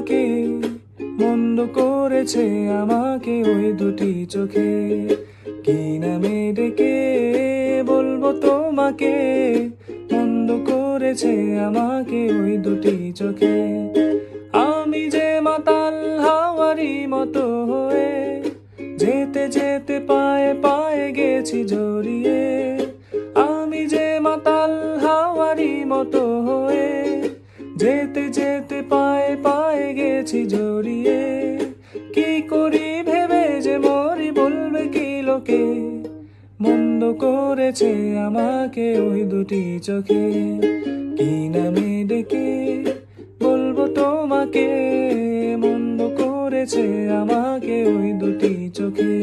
তোমাকে, মন্দ করেছে আমাকে ওই দুটি চোখে। কি নামে ডেকে বলবো তোমাকে, মন্দ করেছে আমাকে ওই দুটি চোখে। আমি যে মাতাল হাওয়ারি মতো হয়ে যেতে যেতে পায়ে পায়ে গেছি জড়িয়ে। আমি যে মাতাল হাওয়ারি মতো হয়ে যেতে যেতে পায়ে পায়ে গেছি জড়িয়ে। কি করি ভেবে যে মরি, বলবে কি লোকে, মন্দ করেছে আমাকে ওই দুটি চোখে। কি নামে ডেকে বলবো তোমাকে, মন্দ করেছে আমাকে ওই দুটি চোখে।